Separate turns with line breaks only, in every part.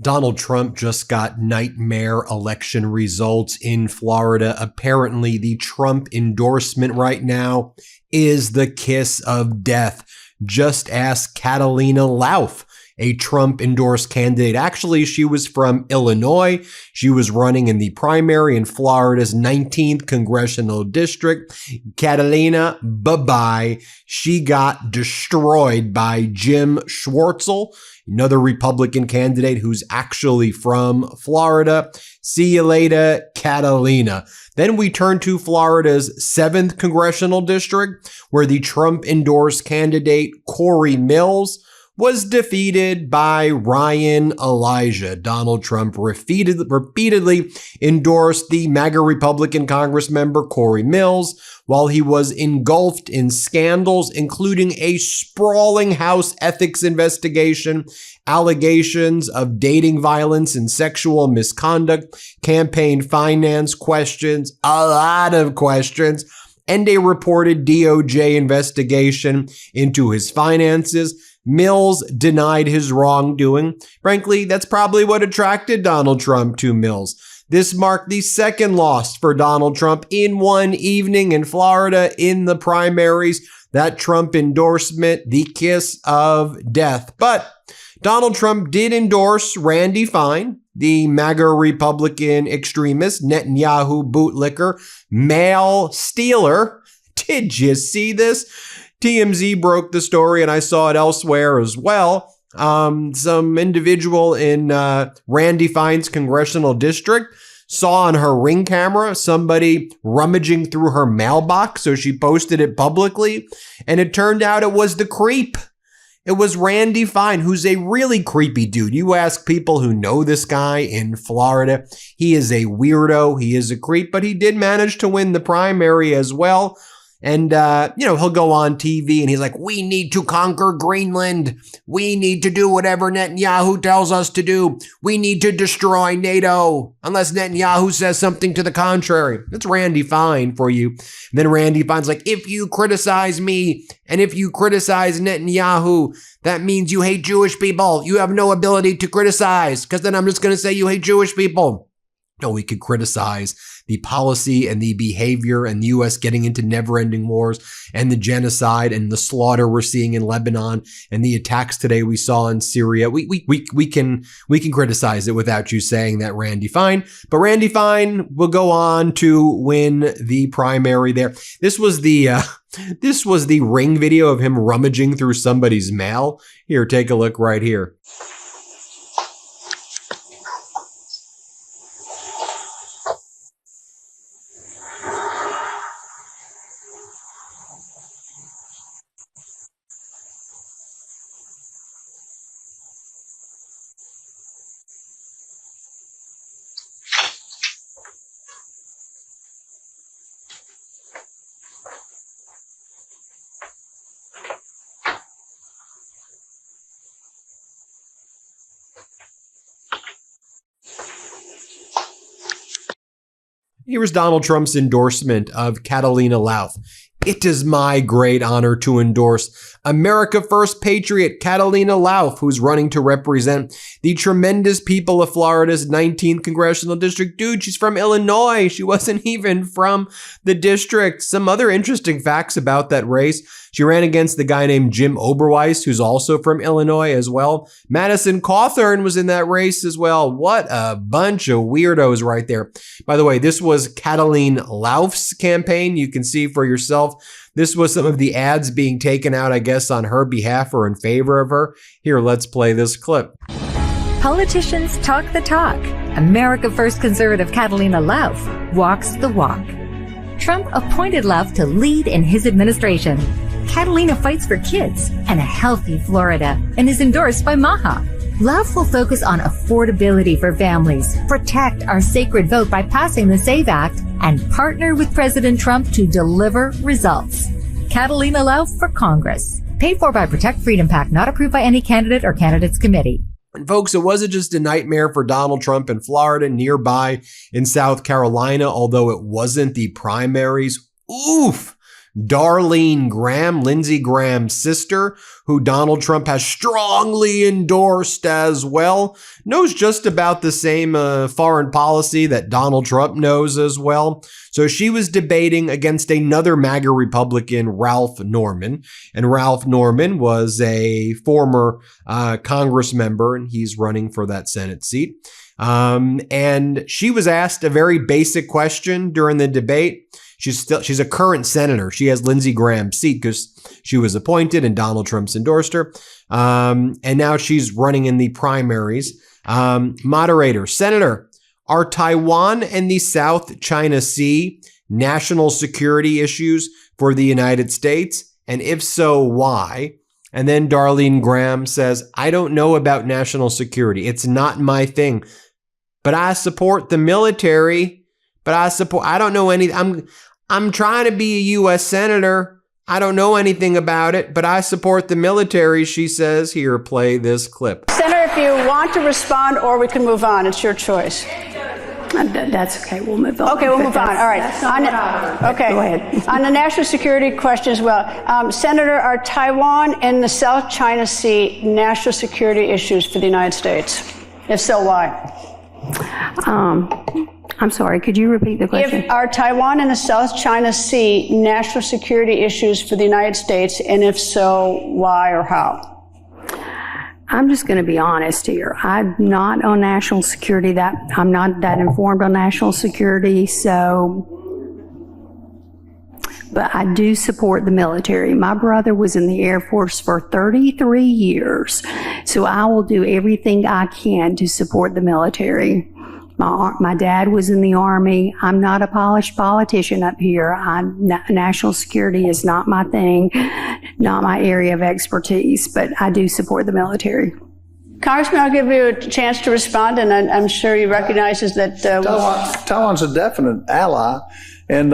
Donald Trump just got nightmare election results in Florida. Apparently, the Trump endorsement right now is the kiss of death. Just ask Catalina Lauf, a Trump-endorsed candidate. Actually, she was from Illinois. She was running in the primary in Florida's 19th congressional district. Catalina, bye-bye. She got destroyed by Jim Schwartzel, another Republican candidate who's actually from Florida. See you later, Catalina. Then we turn to Florida's 7th congressional district, where the Trump-endorsed candidate Corey Mills was defeated by Ryan Elijah. Donald Trump repeatedly endorsed the MAGA Republican Congress member Corey Mills while he was engulfed in scandals, including a sprawling House ethics investigation, allegations of dating violence and sexual misconduct, campaign finance questions, a lot of questions, and a reported DOJ investigation into his finances. Mills denied his wrongdoing. Frankly, that's probably what attracted Donald Trump to Mills. This marked the second loss for Donald Trump in one evening in Florida in the primaries. That Trump endorsement, the kiss of death. But Donald Trump did endorse Randy Fine, the MAGA Republican extremist, Netanyahu bootlicker, mail stealer. Did you see this? TMZ broke the story, and I saw it elsewhere as well. Some individual in Randy Fine's congressional district saw on her Ring camera somebody rummaging through her mailbox, so she posted it publicly, and it turned out it was the creep. It was Randy Fine, who's a really creepy dude. You ask people who know this guy in Florida, he is a weirdo, he is a creep, but he did manage to win the primary as well. And, he'll go on TV and he's like, we need to conquer Greenland. We need to do whatever Netanyahu tells us to do. We need to destroy NATO unless Netanyahu says something to the contrary. That's Randy Fine for you. And then Randy Fine's like, if you criticize me and if you criticize Netanyahu, that means you hate Jewish people. You have no ability to criticize because then I'm just going to say you hate Jewish people. No, we could criticize the policy and the behavior and the U.S. getting into never-ending wars and the genocide and the slaughter we're seeing in Lebanon and the attacks today we saw in Syria. We can criticize it without you saying that, Randy Fine. But Randy Fine will go on to win the primary there. This was the Ring video of him rummaging through somebody's mail. Here, take a look right here. Here is Donald Trump's endorsement of Catalina Lauf. It is my great honor to endorse America First Patriot Catalina Lauf, who's running to represent the tremendous people of Florida's 19th congressional district. Dude, she's from Illinois. She wasn't even from the district. Some other interesting facts about that race. She ran against the guy named Jim Oberweis, who's also from Illinois as well. Madison Cawthorn was in that race as well. What a bunch of weirdos right there. By the way, this was Catalina Lauf's campaign. You can see for yourself. This was some of the ads being taken out, I guess, on her behalf or in favor of her. Here, let's play this clip.
Politicians talk the talk. America First conservative Catalina Lauf walks the walk. Trump appointed Lauf to lead in his administration. Catalina fights for kids and a healthy Florida and is endorsed by MAHA. Lauf will focus on affordability for families, protect our sacred vote by passing the SAVE Act, and partner with President Trump to deliver results. Catalina Lauf for Congress. Paid for by Protect Freedom PAC, not approved by any candidate or candidates committee.
And folks, it wasn't just a nightmare for Donald Trump in Florida, nearby in South Carolina, although it wasn't the primaries. Oof! Darline Graham, Lindsey Graham's sister, who Donald Trump has strongly endorsed as well, knows just about the same foreign policy that Donald Trump knows as well. So she was debating against another MAGA Republican, Ralph Norman. And Ralph Norman was a former Congress member, and he's running for that Senate seat. And she was asked a very basic question during the debate. She's a current senator. She has Lindsey Graham's seat because she was appointed and Donald Trump's endorsed her. And now she's running in the primaries. Moderator, Senator, are Taiwan and the South China Sea national security issues for the United States? And if so, why? And then Darline Graham says, I don't know about national security. It's not my thing. But I support the military. I don't know anything. I'm trying to be a U.S. senator. I don't know anything about it, but I support the military, she says. Here, play this clip.
Senator, if you want to respond, or we can move on. It's your choice.
That's okay. We'll move on.
Okay, we'll move on. All right. Okay.
Go ahead.
On the national security question as well, Senator, are Taiwan and the South China Sea national security issues for the United States? If so, why?
I'm sorry, could you repeat the question?
Are Taiwan and the South China Sea national security issues for the United States, and if so, why or how?
I'm just going to be honest here. I'm not on national security. I'm not that informed on national security, but I do support the military. My brother was in the Air Force for 33 years, so I will do everything I can to support the military. My dad was in the Army. I'm not a polished politician up here. National security is not my thing, not my area of expertise, but I do support the military.
Congressman, I'll give you a chance to respond, and I'm sure he recognizes that
Taiwan's a definite ally. And,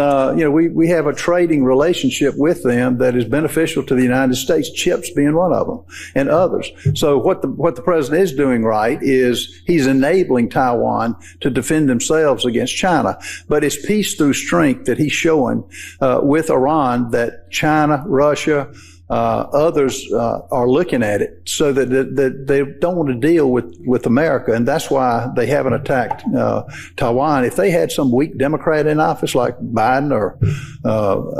we have a trading relationship with them that is beneficial to the United States, chips being one of them, and others. So what the president is doing right is he's enabling Taiwan to defend themselves against China. But it's peace through strength that he's showing with Iran that China, Russia, others are looking at it so that they don't want to deal with America, and that's why they haven't attacked Taiwan. If they had some weak Democrat in office like Biden or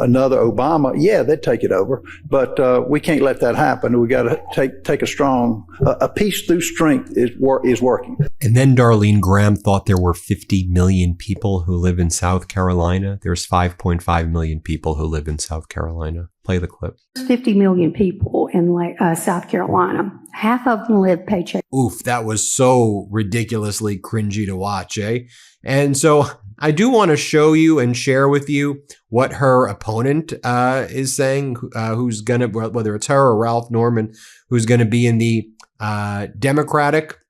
another Obama, yeah, they'd take it over. But we can't let that happen. We got to take a strong peace through strength is working.
And then Darline Graham thought there were 50 million people who live in South Carolina. There's 5.5 million people who live in South Carolina. Play the clip.
50 million people in South Carolina. Half of them live paycheck.
Oof, that was so ridiculously cringy to watch, eh? And so I do want to show you and share with you what her opponent is saying, who's going to, whether it's her or Ralph Norman, who's going to be in the Democratic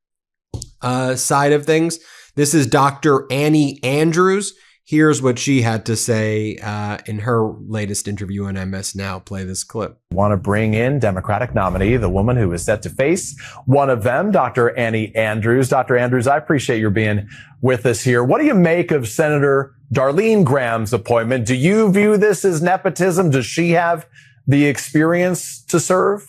side of things. This is Dr. Annie Andrews. Here's what she had to say in her latest interview on MS Now. Play this clip.
Want to bring in Democratic nominee, the woman who is set to face one of them, Dr. Annie Andrews. Dr. Andrews, I appreciate your being with us here. What do you make of Senator Darline Graham's appointment? Do you view this as nepotism? Does she have the experience to serve?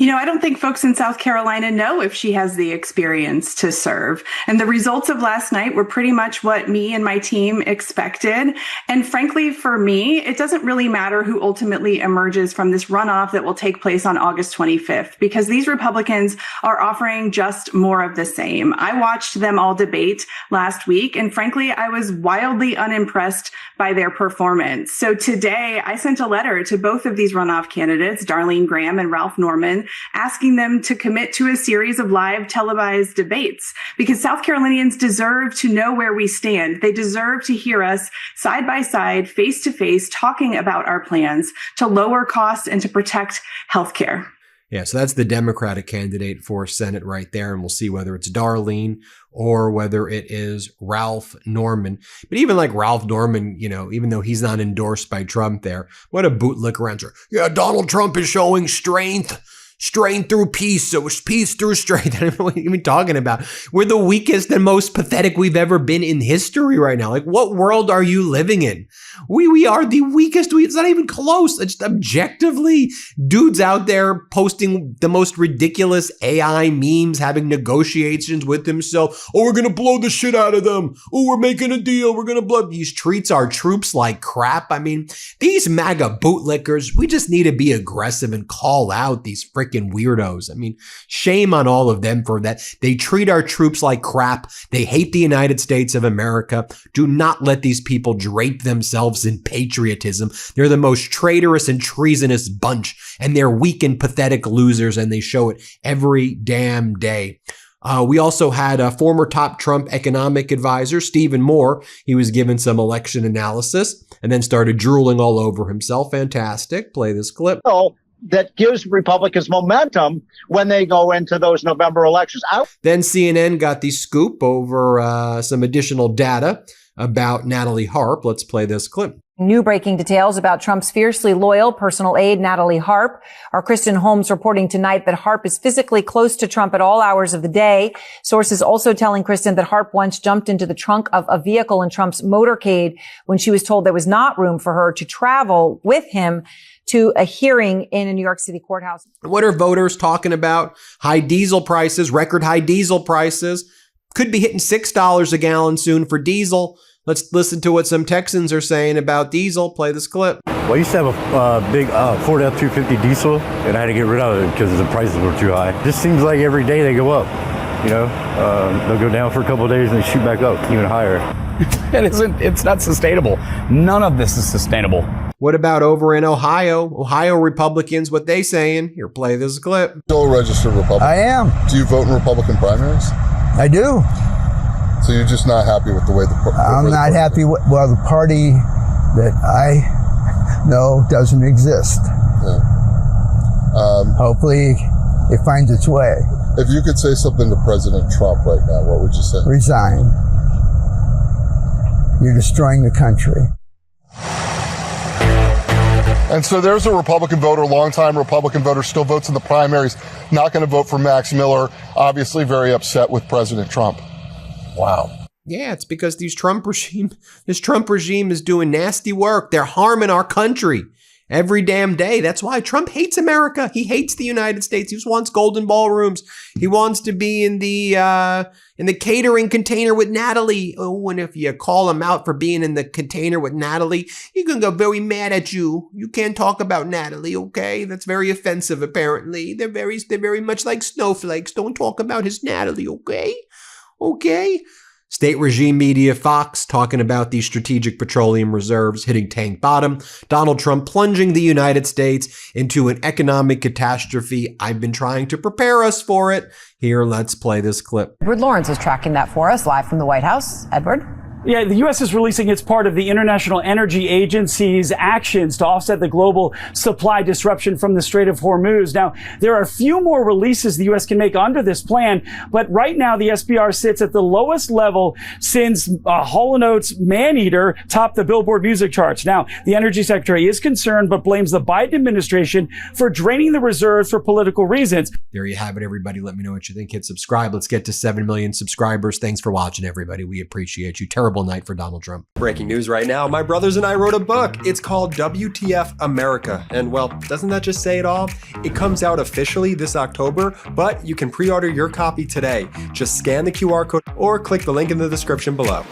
I don't think folks in South Carolina know if she has the experience to serve. And the results of last night were pretty much what me and my team expected. And frankly, for me, it doesn't really matter who ultimately emerges from this runoff that will take place on August 25th, because these Republicans are offering just more of the same. I watched them all debate last week, and frankly, I was wildly unimpressed by their performance. So today, I sent a letter to both of these runoff candidates, Darline Graham and Ralph Norman, asking them to commit to a series of live televised debates, because South Carolinians deserve to know where we stand. They deserve to hear us side by side, face to face, talking about our plans to lower costs and to protect healthcare.
Yeah, so that's the Democratic candidate for Senate right there. And we'll see whether it's Darline or whether it is Ralph Norman. But even like Ralph Norman, even though he's not endorsed by Trump there, what a bootlicker answer. Yeah, Donald Trump is showing strength strain through peace, so peace through strength. I don't know what you're even talking about. We're the weakest and most pathetic we've ever been in history right now. Like, what world are you living in? We are the weakest. It's not even close. It's just objectively dudes out there posting the most ridiculous AI memes, having negotiations with himself. Oh, we're going to blow the shit out of them. Oh, we're making a deal. We're going to blow. These treats our troops like crap. I mean, these MAGA bootlickers, we just need to be aggressive and call out these freaking weirdos. I mean, shame on all of them for that. They treat our troops like crap. They hate the United States of America. Do not let these people drape themselves in patriotism. They're the most traitorous and treasonous bunch, and they're weak and pathetic losers, and they show it every damn day. We also had a former top Trump economic advisor, Stephen Moore. He was given some election analysis and then started drooling all over himself. Fantastic. Play this clip.
That gives Republicans momentum when they go into those November elections.
Then CNN got the scoop over some additional data about Natalie Harp. Let's play this clip.
New breaking details about Trump's fiercely loyal personal aide, Natalie Harp. Our Kristen Holmes reporting tonight that Harp is physically close to Trump at all hours of the day. Sources also telling Kristen that Harp once jumped into the trunk of a vehicle in Trump's motorcade when she was told there was not room for her to travel with him to a hearing in a New York City courthouse.
What are voters talking about? High diesel prices, record high diesel prices. Could be hitting $6 a gallon soon for diesel. Let's listen to what some Texans are saying about diesel. Play this clip.
Well, I used to have a big Ford F-250 diesel, and I had to get rid of it because the prices were too high. It just seems like every day they go up. You know, they'll go down for a couple of days and they shoot back up even higher.
It's not sustainable. None of this is sustainable.
What about over in Ohio? Ohio Republicans, what they saying? Here, play this clip.
Still a registered Republican?
I am.
Do you vote in Republican primaries?
I do.
So you're just not happy with the way
I'm not happy with, well, the party that I know doesn't exist.
Yeah.
Hopefully it finds its way.
If you could say something to President Trump right now, what would you say?
Resign. You're destroying the country.
And so there's a Republican voter, longtime Republican voter, still votes in the primaries, not going to vote for Max Miller, obviously very upset with President Trump.
Wow. Yeah, it's because this Trump regime is doing nasty work. They're harming our country every damn day. That's why Trump hates America. He hates the United States. He just wants golden ballrooms. He wants to be in the catering container with Natalie. Oh, and if you call him out for being in the container with Natalie, he's gonna go very mad at you. You can't talk about Natalie, okay? That's very offensive, apparently. They're very much like snowflakes. Don't talk about his Natalie, okay? Okay. State regime media Fox talking about these strategic petroleum reserves hitting tank bottom. Donald Trump plunging the United States into an economic catastrophe. I've been trying to prepare us for it. Here, let's play this clip.
Edward Lawrence is tracking that for us live from the White House. Edward?
Yeah, the U.S. is releasing its part of the International Energy Agency's actions to offset the global supply disruption from the Strait of Hormuz. Now, there are a few more releases the U.S. can make under this plan, but right now the SPR sits at the lowest level since Hall & Oates' Maneater topped the Billboard music charts. Now, the Energy Secretary is concerned, but blames the Biden administration for draining the reserves for political reasons.
There you have it, everybody. Let me know what you think. Hit subscribe. Let's get to 7 million subscribers. Thanks for watching, everybody. We appreciate you. Terrible night for Donald Trump.
Breaking news right now. My brothers and I wrote a book. It's called WTF America. And well, doesn't that just say it all? It comes out officially this October, but you can pre-order your copy today. Just scan the QR code or click the link in the description below.